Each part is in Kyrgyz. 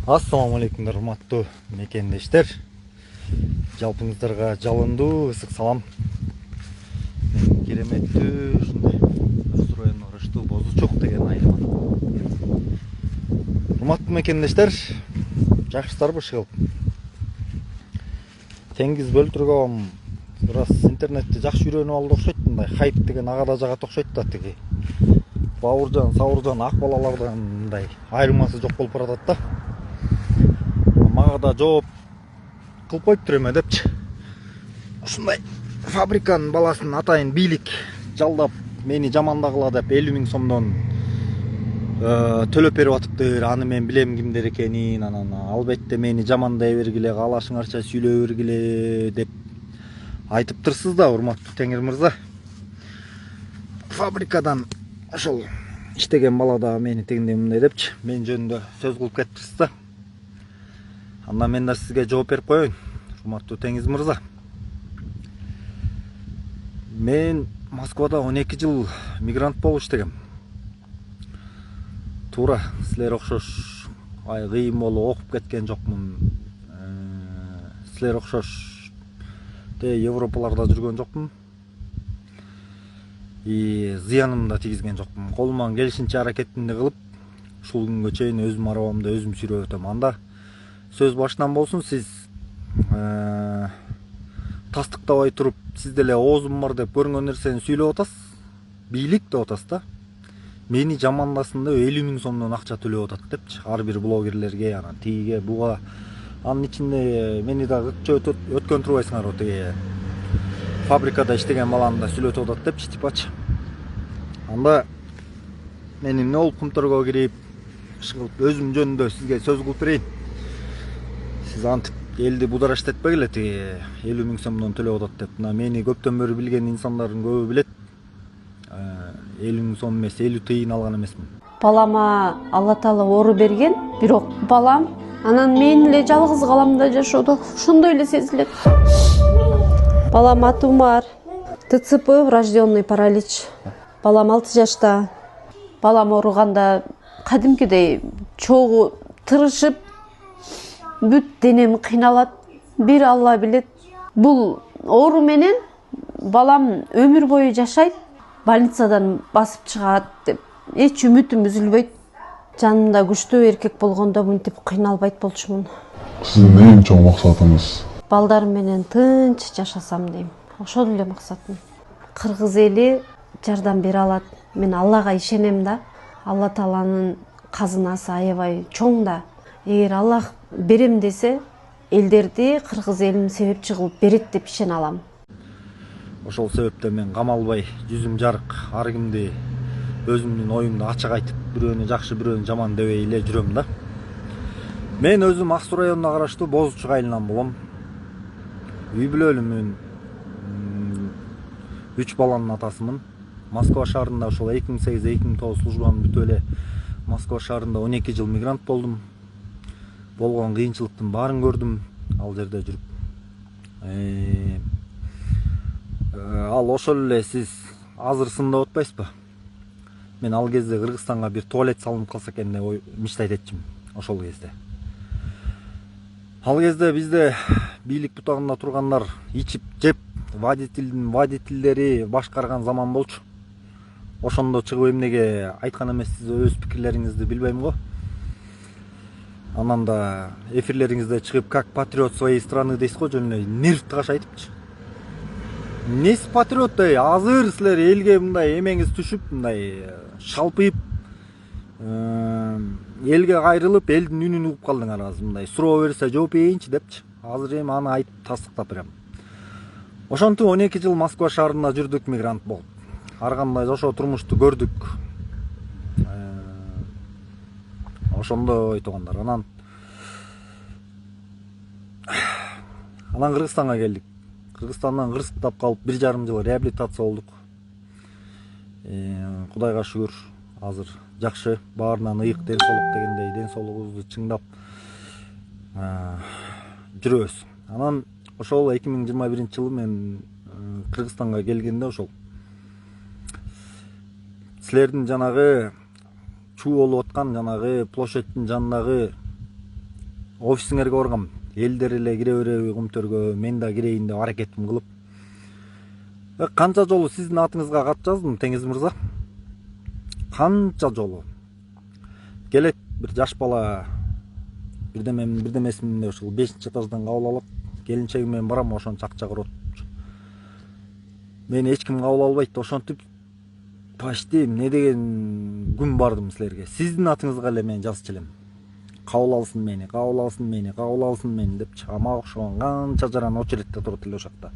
Ассаламу алейкум, урматтуу мекендештер. Жалпыңыздарга жалындуу ысык салам. Мен кереметтүү ушундай Ак Суу районуна караштуу Бозу Чок деген айылман. Урматтуу мекендештер, жакшысыздарбы ышыгып? Теңиз бөлтүргөм бираз интернетти жакшы үйрөнүп алды окшойт. Мындай хайп деген ага да жагат окшойт да, тиги бауыржан, сауыржан, ак балалардан мындай айырмасы жок болуп баратат да. Мага да жооп кылып коюптур эме депчи. Ушундай фабриканын баласын атайын бийлик жалдап мени жамандагыла деп 50.000 сомдон төлөп берип атыптыр. Аны мен билем кимдер экенин. Анан албетте мени жамандай бергиле, каалашыңарча сүйлөй бергиле деп айтыптырсыз да, урматтуу Теңир мырза. Фабрикадан ошол иштеген бала да мени тегиндей мындай депчи, мен жөнүндө сөз кылып кетиптирсиз да. Анда мен да сизге жооп берип коеюн, урматтуу Теңиз мырза. Мен Москвада 12 жыл мигрант болуп иштегем. Туура силер окшош кыйын болуп окуп кеткен жокмун. Силер окшош Европаларда жүргөн жокмун. Зыянымды да тийгизген жокмун. Колуман келишинче аракетимди кылып, ушул күнгө чейин өзүм арабамда өзүм сүрөп өтөм. Анда сөз башынан болсун, сиз тастыктабай туруп, сиз деле оозум бар деп көрүнгөн нерсени сүйлөп атасыз. Бийлик деп атасыз да. Мени жамандасын деп 50.000 сомдон акча төлөп атат депчи. Ар бир блогерлерге, анан тиге буга. Анын ичинде мени да кытча өткөн турбайсыңарбы, тиги фабрикада иштеген баланы да сүйлөтүп атат депчи, типачы. Анда мен эмне болуп кумтөргө кирип, өзүм жөнүндө сизге сөз кылып берейин. Сиз антип элди будара иштетпегиле, тиги 50.000 сомдон төлөп атат деп. Мына мени көптөн бери билген инсандардын көбү билет. 50.000 сом эмес, 50 тыйын алган эмесмин. Балама Алла Таала оору берген, бирок балам анан мен эле жалгыз каламда жашоодо ошондой эле сезилет. Балам тумар, ТЦП, врожденный паралич. Балам 6 жашта. Балам ооруганда кадимкидей чогуу тырышып, бүт денем кыйналат. Бир Алла билет. Бул оору менен балам өмүр бою жашайт, больницадан басып чыгат деп эч үмүтүм үзүлбөйт. Жанымда күчтүү эркек болгондо мынтип кыйналбайт болчумун. Сиздин эң чоң максатыңыз? Балдарым менен тынч жашасам дейм. Ошол эле максатым. Кыргыз эли жардам бере алат. Мен Аллага ишенем да. Алла Тааланын казынасы аябай чоң да. Эгер Аллах берем десе, элдерди кыргыз элин себепчи кылып берет деп ишене алам. Ошол себептен мен камалбай, жүзүм жарык, ар кимди өзүмдүн оюмду ачык айтып, бирөөнү жакшы, бирөөнү жаман дебей эле жүрөм да. Мен өзүм Ак Суу районуна караштуу Бозу Чок айылынан болом. Үй бүлөлүмүн. 3 баланын атасымын. Москва шаарында ошол 2008-2009 службаны бүтүп эле Москва шаарында 12 жыл мигрант болдум. Болгон кыйынчылыктын баарын көрдүм ал жерде жүрүп. Ал ошол эле сиз азырсын деп атпайсызбы? Мен ал кезде Кыргызстанга бир туалет салынып калса экен деп мечтать этчим. Ошол кезде. Ал кезде бизде бийлик бутагында тургандар ичип жеп, водительдери башкарган заман болчу. Ошондо чыгып эмнеге айткан эмессиз, өз пикирлериңизди билбейм го. Анан да эфирлериңизде чыгып, как патриот своей страны дейсиз го, жөн эле нерв тыгаш айтыпчы. Эмнеси патриот дей, азыр силер элге мындай эмеңиз түшүп, мындай шалпыйып, элге кайрылып, элдин үнүн угуп калдыңар азыр. Мындай суроо берсе жооп берейинчи депчи. Азыр эми аны айтып тастыктап берем. Ошентип 12 жыл Москва шаарында жүрдүк мигрант болуп. Ар кандай жашоо турмушту көрдүк. Ошондой туугандар. Анан Кыргызстанга келдик. Кыргызстандан кырсыктап калып 1,5 жыл реабилитация болдук. Кудайга шүгүр, азыр жакшы, баарынан ыйык ден соолук дегендей, ден соолугубузду чыңдап жүрөбүз. Анан ошол 2021-жылы мен Кыргызстанга келгенде ошол силердин жанагы чуу болуп аткан жанагы площадьтын жанындагы офисиңерге баргам. Элдер эле кире береби Кумтөргө, мен да кирейин деп аракетим кылып. Канча жолу сиздин атыңызга кат жаздым, Теңиз мырза. Канча жолу. Келет бир жаш бала бирдемесин деп ушул 5-этаждан кабыл алат. Келинчегим менен барам, ошончо акча көрөт. Мени эч ким кабыл албайт, ошентип почти эмне деген күн бардым силерге. Сиздин атыңызга эле мен жазчу элем. Кабыл алсын мени депчи. Ама окшогон канча жаран очередте турат эле ошакта.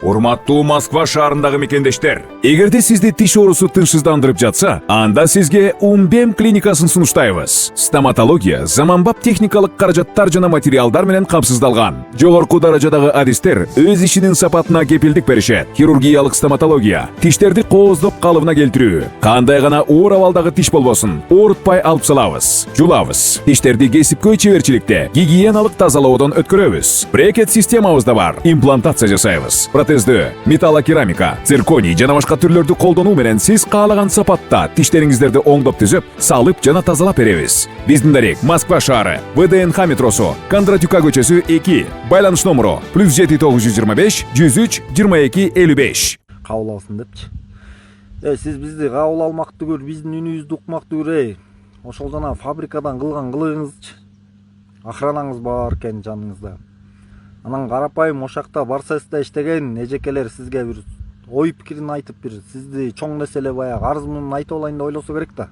Урматтуу Москва шаарындагы мекендештер, эгерде сизди тиш оорусу тынчсыздандырып жатса, анда сизге Умбем клиникасын сунуштайбыз. Стоматология заманбап техникалык каражаттар жана материалдар менен камсыздалган. Жогорку даражадагы адистер өз ишинин сапатына кепилдик беришет. Хирургиялык стоматология, тиштерди кооздоп калыбына келтирүү, кандай гана оор абалдагы тиш болбосун, оорутпай алып салабыз. Жулабыз. Тиштерди кесипкөй чеберчиликте, гигиеналык тазалоодон өткөрөбүз. Брекет системабыз да бар. Имплантация жасайбыз. Протездөө, металлокерамика, цирконий жана башка түрлөрдү колдонуу менен сиз каалаган сапатта тиштериңиздерди оңдоп түзөп, салып жана тазалап беребиз. Биздин дарек Москва шаары, ВДНХ метросу, Кондратюка көчөсү 2, байланыш номеру +7 925 103 22 55. Кабыл алсын депчи. Сиз бизди кабыл алмакты көр, биздин үнүбүздү укмакты көр. Ошол жана фабрикадан кылган кылыгыңызчы. Охранаңыз бар экен жаныңызда. Анан карапайым ошакта барсыз да иштеген эжекелер сизге бир ой пикирин айтып, бир сизди чоң нерселе баягы арыз менен айтып алайын деп ойлосо керек да.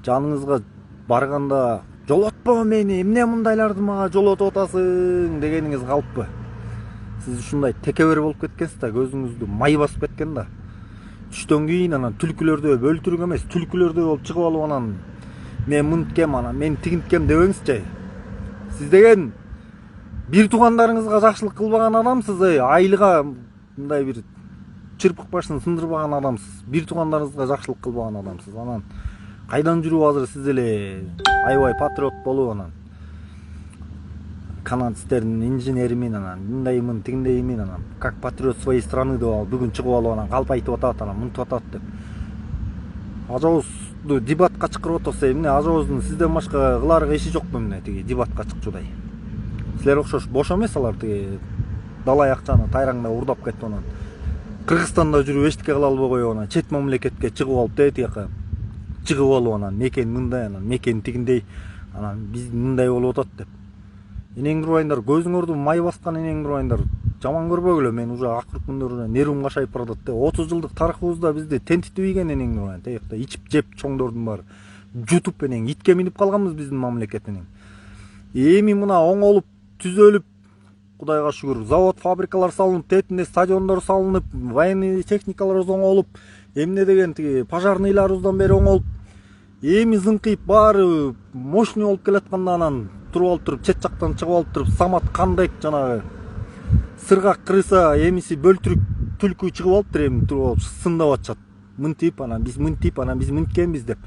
Жаныңызга барганда жолотпо мени, эмне мындайларды мага жолотуп атасың дегениңиз калыппы. Сиз ушундай текебер болуп кеткенсиз да, көзүңүздү май басып кеткен да. Түштөн кийин анан түлкүлөрдү бөлтүрүк эмес, түлкүлөрдү болуп чыгып алып анан мен мынткем, анан мен тигинткем дебеңизчи. Сиз деген бир туугандарыңызга жакшылык кылбаган адамсыз, айлыга мындай бир чырпык башын сындырбаган адамсыз. Бир туугандарыңызга жакшылык кылбаган адамсыз. Анан кайдан жүрүп азыр сиз эле аябай патриот болуп анан канадцтердин инженеримин, анан мындаймын, тигиндеймин, анан как патриот своей страны деп алып бүгүн чыгып алып анан калп айтып атат, анан мынтип атат деп. Ажоозду дебатка чакырып атса, эмне Ажооздун сизден башка кыларга иши жокпу эмне тиги дебатка чыкчудай. Силер окшош бош эмес алар, тиги далай акчаны тайраңда урдап кетип анан Кыргызстанда жүрүп эчтеке кыла албай коюп анан чет мамлекетке чыгып алып тияка чыгып алып анан мекен мындай, анан мекен тигиндей, анан биз мындай болуп атат деп. Энең турбайындар, көзүңөрдү май баскан энең турбайындар. Жаман көрбөгүлө, мен уже акыркы күндөрүнө нервим кашайып баратат деп. 30 жылдык тарыхыбызда бизди тентитип ийген энең турбайын. Тиякта ичип жеп чоңдордун баары жутуп энең итке минип калганбыз биздин мамлекет энең. Эми мына оңолуп, түзөлүп, Кудайга шүгүр, завод, фабрикалар салынып, тетинде стадиондор салынып, военный техникаларыбыз оңолуп, эмне деген тиги пожарныйларыбыздан бери оңолуп, эми зыңкыйып баары мощный болуп келатканда анан туруп алып туруп, чет жактан чыгып алып туруп, самат кандайк жанагы сыргак крыса, эмиси бөлтүрүк түлкү чыгып алыптыр, эми туруп алып сындап атышат. Мынтип, анан биз мынткенбиз деп.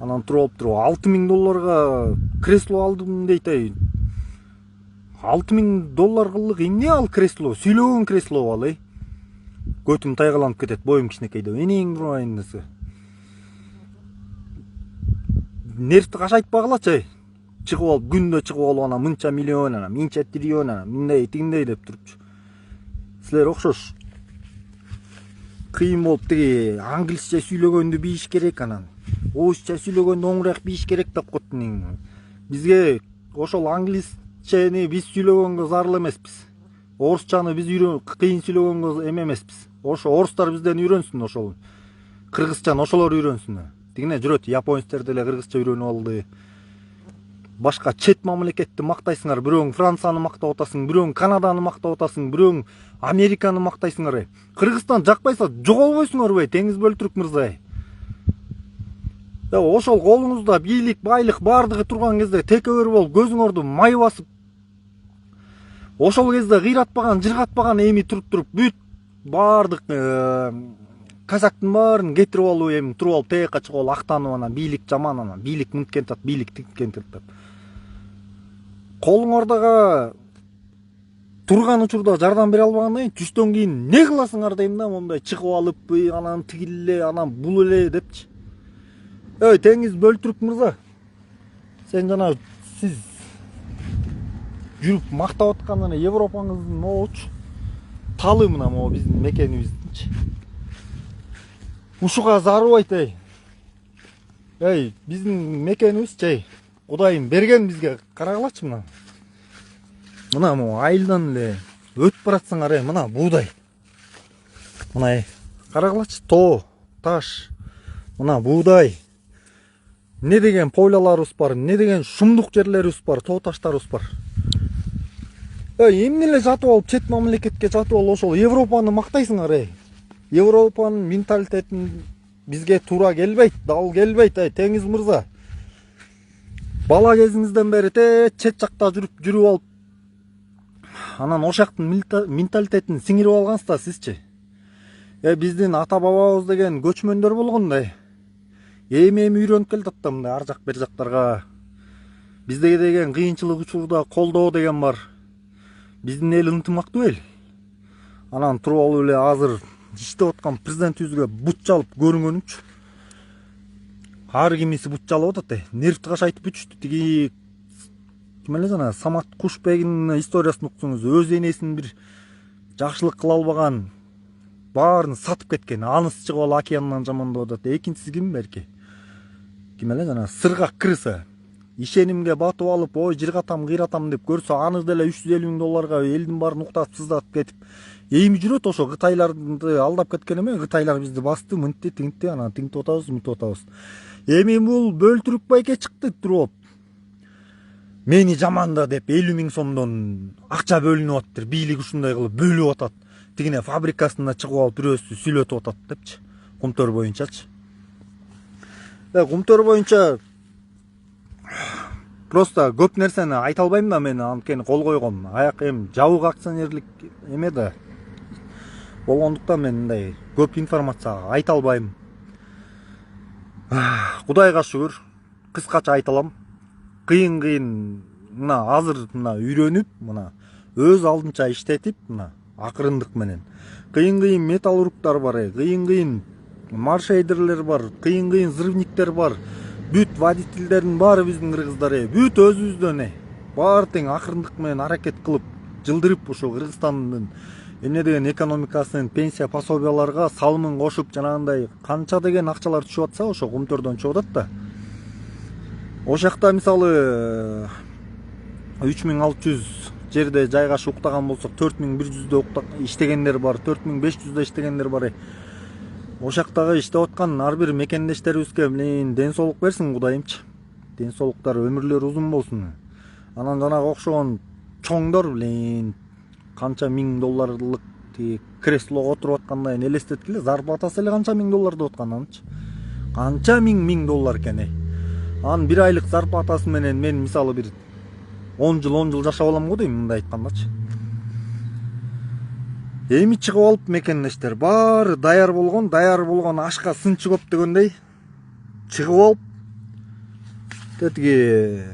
Анан туруп алып туруп $6000 кресло алдым дейт. $6000 кылдык эмне ал кресло? Сүйлөгөн кресло ал, Көтүм тайгаланып кетет, боюм кичинекей деп. Энең турбайын десе. Нервти кашайтпагылачы, чыгып алып, күндө чыгып алып анан мынча миллион, анан мынча триллион, анан мындай тигиндей деп турчу. Силер окшош кыйын болуп тиги англисче сүйлөгөндү бийиш керек, анан орусча сүйлөгөндү оңураак бийиш керек деп коттун. Бизге ошол англисчени биз сүйлөгөнгө зарыл эмеспиз. Орусчаны биз кыйын сүйлөгөнгө эмеспиз. Ошо орустар бизден үйрөнсүн, ошол кыргызчаны ошолор үйрөнсүн. Тигине жүрөт, японецтер деле кыргызча үйрөнүп алды. Башка чет мамлекетти мактайсыңар, бирөөң Францияны мактап атасың, бирөөң Канаданы мактап атасың, бирөөң Американы мактайсыңар. Кыргызстан жакпайса жоголбойсуңарбы, Теңиз Бөлтүрүк мырза? Ошол колуңузда бийлик, байлык бардыгы турган кезде текебер болуп, көзүңөрдү май басып, ошол кезде кыйратпаган, жыргатпаган эми туруп бүт бардык казактын баарын кетирип алып, эми туруп алып тияка чыгып алып актанып, анан бийлик жаман, анан бийлик мынткен тат, бийлик тиккен тат деп. Колуңордага турган учурда жардам бере албагандан кийин түштөн кийин не кыласыңар дейм да, мондай чыгып алып, анан тигиле, анан бул эле депчи. Теңиз Бөлтүрүк мырза, сен жана сиз жүрүп мактап аткан Европаңыздын могучу талы мына могу биздин мекенибиздинчи. Ушуга зарыбайт эй, биздин мекенибизчи, Кудайым берген бизге, карагылачы мына. Мына могу айылдан эле өтүп баратсаңар, мына буудай. Мына карагылачы, тоо, таш, мына буудай. Не деген пойлаларыбыз бар, не деген шумдук жерлерибиз бар, тоо таштарыбыз бар. Эмне эле жатып алып чет мамлекетке жатып алып ошол Европаны мактайсыңар, Европанын менталитетин бизге туура келбейт, дал келбейт, теңиз мырза. Бала кезиңизден бери чет жакта жүрүп алып, анан ошол жактын менталитетин сиңирип алгансыздар сизчи. Биздин ата бабабыз деген көчмөндөр болгон да. Эми үйрөнүп келатат да мындай ар жак бер жактарга. Бизде деген кыйынчылык учурда колдоо деген бар. Биздин эл ынтымактуу эл. Анан туруп алып эле азыр иштеп аткан президентибизге бут жалып көрүнгөнүмчү. Ар кимиси бут жалып атат. Нерв тыгаш айтып бүтүштү. Тиги ким эле жана Самат Кушбегиндин историясын уксаңыз, өз энесин бир жакшылык кыла албаган, баарын сатып кеткен, анысы чыгып алып океандан жамандап атат. Экинчиси ким берки? Ким эле жана сыргак крыса. Ишенимге батып алып, ой жыргатам, кыйратам деп көрсө, аны деле $350,000 элдин баарын уктатып сыздатып кетип, эми жүрөт ошо Кытайларды алдап кеткен эме. Кытайлар бизди басты, мынтти, тиңтти, анан тиңтип атабыз, мынтип атабыз. Эми бул бөлтүрүк байке чыкты туруп. Мени жаманда деп 50,000 сомдон акча бөлүнүп атты. Бийлик ушундай кылып бөлүп атат. Тигине фабрикасына чыгып алып бирөөсү сүйлөтүп атат депчи. Кумтөр боюнчачы. Кумтөр боюнча просто көп нерсени айта албайм да мен, анткени кол койгом. Аяк эми жабык акционерлик эме да болгондуктан мен мындай көп информация айта албайм. Кудайга шүгүр, кыскача айта алам. Кыйын мына азыр мына үйрөнүп, мына өз алдынча иштетип, мына акырындык менен. Кыйын металлургтар бар, кыйын маршейдерлер бар, кыйын взрывниктер бар. Бүт водительдердин баары биздин кыргыздар, бүт өзүбүздөн баары тең акырындык менен аракет кылып жылдырып ошо Кыргызстандын эмне деген экономикасын, пенсия пособияларга салымын кошуп, жанагындай канча деген акчалар түшүп атса, ошо Кумтөрдөн чыгып атат да. Ошол жакта мисалы 3600 жерде жайгашып уктаган болсок, 4100 иштегендер бар, 4500 иштегендер бар. Ошол жактагы иштеп аткан ар бир мекендештерибизге ден соолук берсин Кудайымчы. Ден соолуктары, өмүрлөрү узун болсун. Анан жанагы окшогон чоңдор канча $1000 тиги креслого отуруп аткандай элестеткиле, зарплатасы эле канча $1000 деп аткананчы. Канча $1000 экен. Анын бир айлык зарплатасы менен мен мисалы бир 10 жыл жашап алам го дейм, мындай айткандачы. Эми чыгып алып мекендештер баары даяр болгон ашка сынчы көп дегендей чыгып алып тетиги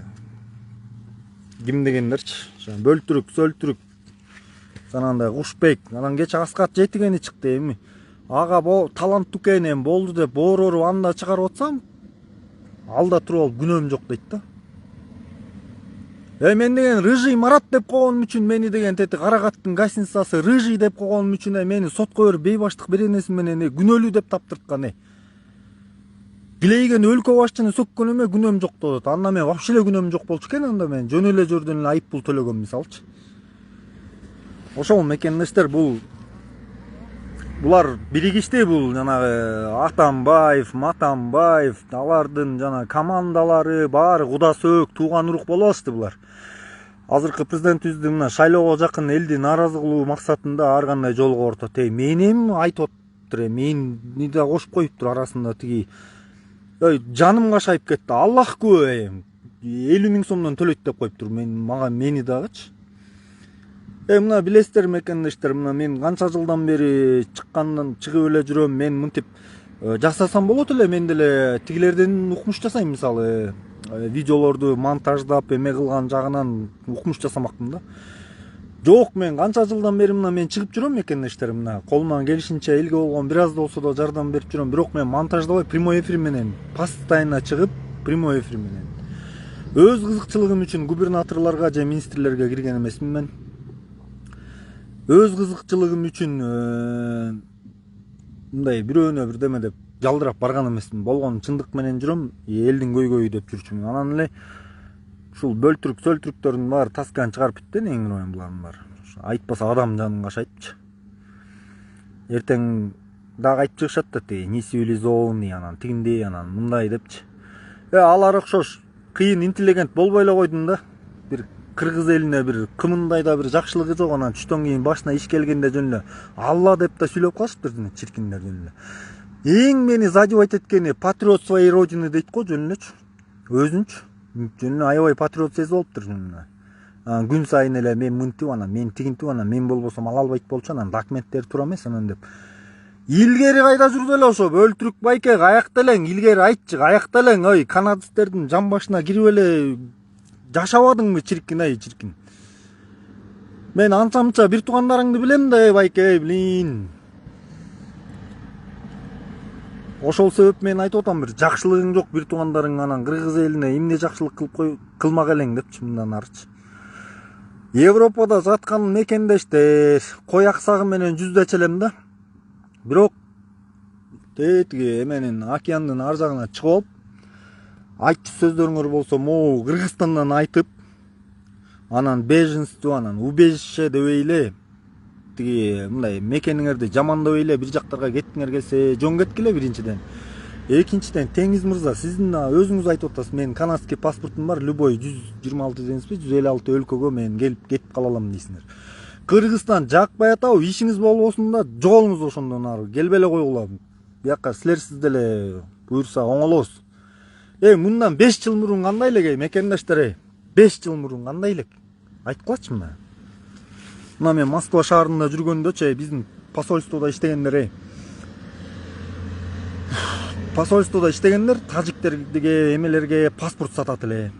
ким дегендерчи, бөлтүрүк, сөлтүрүк, жанагындай Кушбек, анан кече Аскат Жетигени чыкты. Эми ага таланттуу экен, болду деп боорору анда чыгарып атсам, алда туруп алып күнөөм жок дейт да. Мен деген рыжий Марат деп койгонум үчүн, мени деген тети Карагаттын гостиницасы рыжий деп койгонум үчүн мени сотко берип бейбаштык беренеси менен күнөөлүү деп таптырткан. Билейген өлкө башчыны сөккөн эме күнөөм жок деп атат. Анда мен вообще эле күнөөм жок болчу экен, анда мен жөн эле жерден эле айып пул төлөгөм мисалчы. Ошол мекендештер булар биригишти, бул жанагы Атамбаев, Матамбаев, алардын жана командалары баары куда сөөк, тууган урук болуп алышты булар. Азыркы президентибиздин мына шайлоого жакын элди нааразы кылуу максатында ар кандай жолго ортот. Меним айтып атыптыр, мени да кошуп коюптур арасында тиги. Жаным кашайып кетти. Аллах күбө, 50,000 сомдон төлөйт деп коюптур мени дагычы. Мына билесиздер мекендештер, мына мен канча жылдан бери чыгып эле жүрөм. Мен мынтип жасасам болот эле, мен деле тигилерден укмуш жасайм, мисалы видеолорду монтаждап эме кылган жагынан укмуш жасамакмын да. Жок, мен канча жылдан бери мына мен чыгып жүрөм мекендештер, мына колуман келишинче элге болгон бир аз да болсо да жардам берип жүрөм. Бирок мен монтаждабай прямой эфир менен, постоянно чыгып прямой эфир менен. Өз кызыкчылыгым үчүн губернаторлорго же министрлерге кирген эмесмин мен. Өз кызыкчылыгым үчүн мындай бирөөнө бирдеме деп жалдырап барган эмесмин. Болгон чындык менен жүрөм, элдин көйгөйү деп жүрчүмүн. Анан эле ушул бөлтүрүк сөлтүрүктөрдүн баары таскан чыгарып биттен эң нурайын булардын баары. Айтпаса адам жанын кашайтчы. Эртең дагы айтып чыгышат да тиги не цивилизованный анан тигиндей анан мындай депчи. Алар окшош кыйын интеллигент болбой эле койдум да. Бир кыргыз элине бир кымындай да бир жакшылыгы жок, анан түштөн кийин башына иш келгенде жөн эле алла деп да сүйлөп калышыптыр жана чиркиндер жөн эле. Эң мени задевать эткени патриот своей родины дейт го жөн элечи. Өзүнчү жөн эле аябай патриот сезип алыптыр жөн эле. Күн сайын эле мен мынтип анан мен тигинтип анан мен болбосом ала албайт болчу анан документтери туура эмес анан деп. Илгери кайда жүрдү эле ошо өлтүрүк байке каякта элең, илгери айтчы каякта элең, ой канадистердин жан башына кирип эле жашабадыңбы чиркин, ай чиркин. Мен анча мынча бир туугандарыңды билем да, байке, блин. Ошол себеп мен айтып атам, бир жакшылыгың жок бир туугандарың анан кыргыз элине эмне жакшылык кылмак элең депчи мындан арычы. Европада жаткан мекендештер кой аксагы менен жүздөчө элем да. Бирок тетиги эменин океандын ар жагына чыгып алып, айтчы сөздөрүңөр болсо могу Кыргызстандан айтып, анан беженство, анан убежище дебей эле тиги мындай мекениңерди жамандабай эле бир жактарга кеткиңер келсе жөн кеткиле биринчиден. Экинчиден теңиз мырза, сиздин өзүңүз айтып атасыз, мен канадский паспортум бар, любой 126 деңизби, 156 өлкөгө мен келип кетип кала алам дейсиңер. Кыргызстан жакпай атабы, ишиңиз болбосун да жоголуңуз ошондон ары келбей эле койгула. Бияка силерсиз деле буйрса оңолобуз. Мындан 5 жыл мурун кандай элек мекендештер, 5 жыл мурун кандай элек? Айтып калачымы? Мына мен Москва шаарында жүргөндө биздин посольстводо иштегендер, тажиктерге, эмелерге паспорт сатат эле.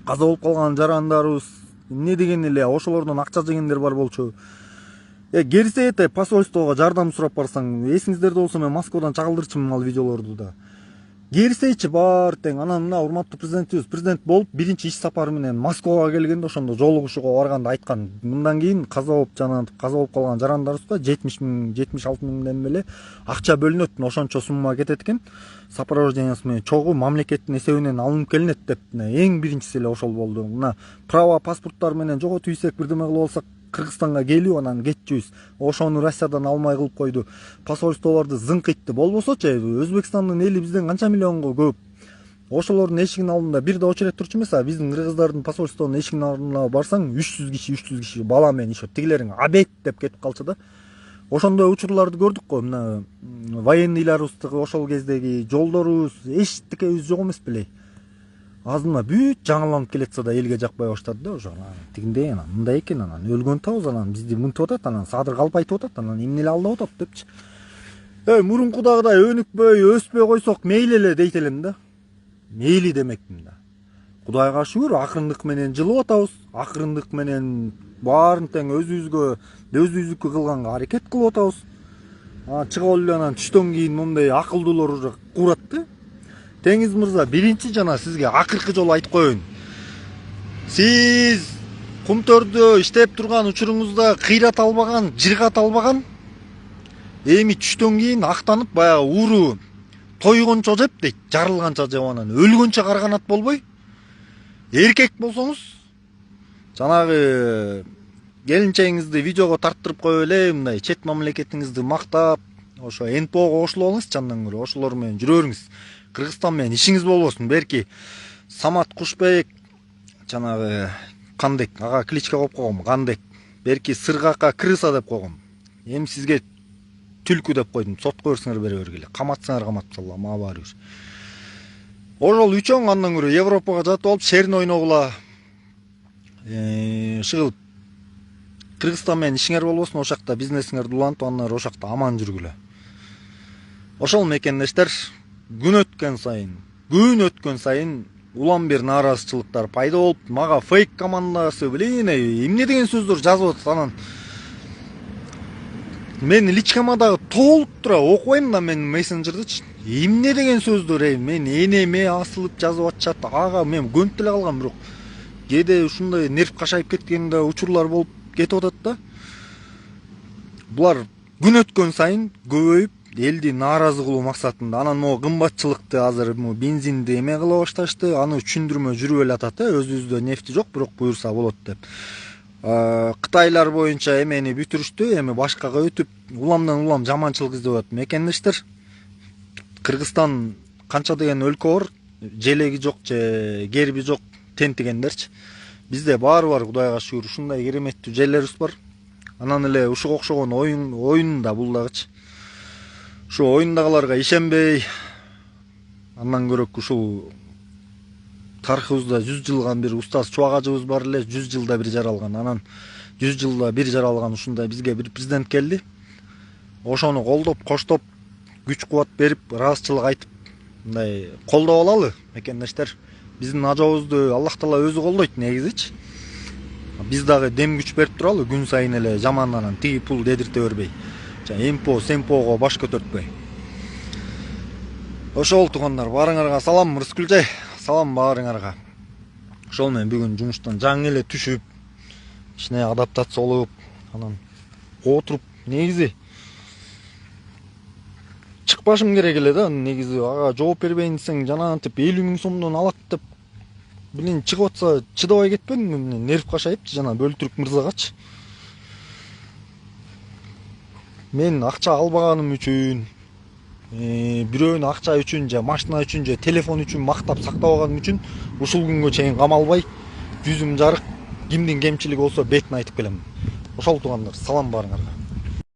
Каза болуп калган жарандарыбыз эмне деген эле ошолордон акча жегендер бар болчу. Керсе посольствого жардам сурап барсаң, эсиңиздерде болсо мен Москвадан чагылдырчумун ал видеолорду да. Керсечи бар тең. Анан мына урматтуу президентибиз президент болуп биринчи иш сапары менен Москвага келгенде ошондо жолугушууга барганда айткан, мындан кийин каза болуп калган жарандарыбызга 70-66 миңден эле акча бөлүнөт, ошончо сумма кетет экен. Сопровождениясы менен чогуу мамлекеттин эсебинен алынып келинет деп эң биринчиси эле ошол болду. Мына право паспорттор менен жоготуп ийсек бирдеме кылып алсак Кыргызстанга келүү, анан кетчүбүз. Ошону Россиядан алмай кылып койду. Посольстволорду зыңкыйтты. Болбосочу, Өзбекстандын эли бизден канча миллионго көп. Ошолордун эшигинин алдында бир да очередь турчу эмес, биздин кыргыздардын посольствонун эшигинин алдына барсаң 300 киши бала менен ишет. Тигилерин обед деп кетип калчу да. Ошондой учурларды көрдүк го. Мына военныйларыбыздыкы ошол кездеги жолдорубуз эчтекебиз жок эмес беле. Азына бүт жаңыланып келетсе да элге жакпай баштады да ошо. Тигиндей анан мындай экен, анан өлгөн табыз, анан бизди мынтып атат, анан Садыр калп айтып атат, анан эмне эле алдап атат депчи. Мурункудагыдай өнүкпөй, өспөй койсок мейли эле дейт элем да. Мейли демекмин да. Кудайга шүгүр, акырындык менен жылып атабыз. Акырындык менен баарын тең өзүбүздүкү кылганга аракет кылып атабыз. Чыгып эле анан түштөн кийин мондай акылдуулар уже курат да. Теңиз мырза, биринчи жана сизге акыркы жолу айтып коеюн. Сиз кумтөрдө иштеп турган учуруңузда кыйрат албаган, жыргат албаган, эми түштөн кийин актанып баягы уру тойгончо жеп дейт, жарылганча жеп анан өлгөнчө карганат болбой, эркек болсоңуз жанагы келинчегиңизди видеого тарттырып коюп эле мындай чет мамлекетиңизди мактап, ошо НПОго кошулуп алыңыз жандан көрө, ошолор менен жүрө бериңиз. Кыргызстан менен ишиңиз болбосун. Берки Самат Кушбек жанагы кандек, ага кличка коюп койгом, кандек. Берки сыргакка крыса деп койгом. Эми сизге түлкү деп койдум. Сотко берсиңер бере бергиле. Каматсаңар каматып салам, мага баары бир. Ошол үчөң андан көрө Европага жатып алып шерин ойногула. Шыгылып Кыргызстан менен ишиңер болбосун, ошол жакта бизнесиңерди улантып, андан ошол жакта аман жүргүлө. Ошол мекендештер күн өткөн сайын улам бир нааразычылыктар пайда болуп, мага фейк командасы эмне деген сөздөр жазып атат. Анан мен личкама дагы толуп тура окубайм да мен мессенджердичи. Эмне деген сөздөр мен энеме асылып жазып атышат. Ага мен көнүп деле калгам, бирок кээде ушундай нерв кашайып кеткен да учурлар болуп кетип атат да. Булар күн өткөн сайын көбөйүп, элди нааразы кылуу максатында. Анан могу кымбатчылыкты азыр бензинди эме кыла башташты. Аны түшүндүрмө жүрүп элатат, өзүбүздө нефти жок, бирок буюрса болот деп. Кытайлар боюнча эмени бүтүрүштү, эми башкага өтүп, уламдан улам жаманчылык издеп атат мекендештер. Кыргызстан канча деген өлкө бар, желеги жок же герби жок тентигендерчи. Бизде баары бар, Кудайга шүгүр, ушундай кереметтүү жерлерибиз бар. Анан эле ушуга окшогон оюн да бул дагычы. Ушу оюндагыларга ишенбей, андан көрөк ушул тарыхыбызда 100 жылган бир устаз чубагажыбыз бар эле, 100 жылда бир жаралган. Анан 100 жылда бир жаралган ушундай бизге бир президент келди. Ошону колдоп, коштоп, күч кубат берип, ыраазычылык айтып, мындай колдоп алалы мекендештер. Биздин ажообузду Аллах Таала өзү колдойт негизичи. Биз дагы дем күч берип туралы, күн сайын эле жаманданан тиги пул дедирте бербей. Эмпо, семпого баш көтөртпөй. Ошол туугандар, баарыңарга салам, Рыскүлжай. Салам баарыңарга. Ошол мен бүгүн жумуштан жаңы эле түшүп, ишине адаптацияланып, анан отуруп, негизи чыкпашым керек эле да, негизи ага жооп бербейин десең, жанагынтип 50 000 сомдон алат деп. Билин чыгып атса чыдабай кетпедим, нерв кашайыпчы жана Бөлтүрк мырзагачы. Мен акча албаганым үчүн, бирөөнү акча үчүн же машина үчүн же телефон үчүн мактап сактабаганым үчүн ушул күнгө чейин камалбай, жүзүм жарык, кимдин кемчилиги болсо бетин айтып келем. Ошол туугандар, салам баарыңарга.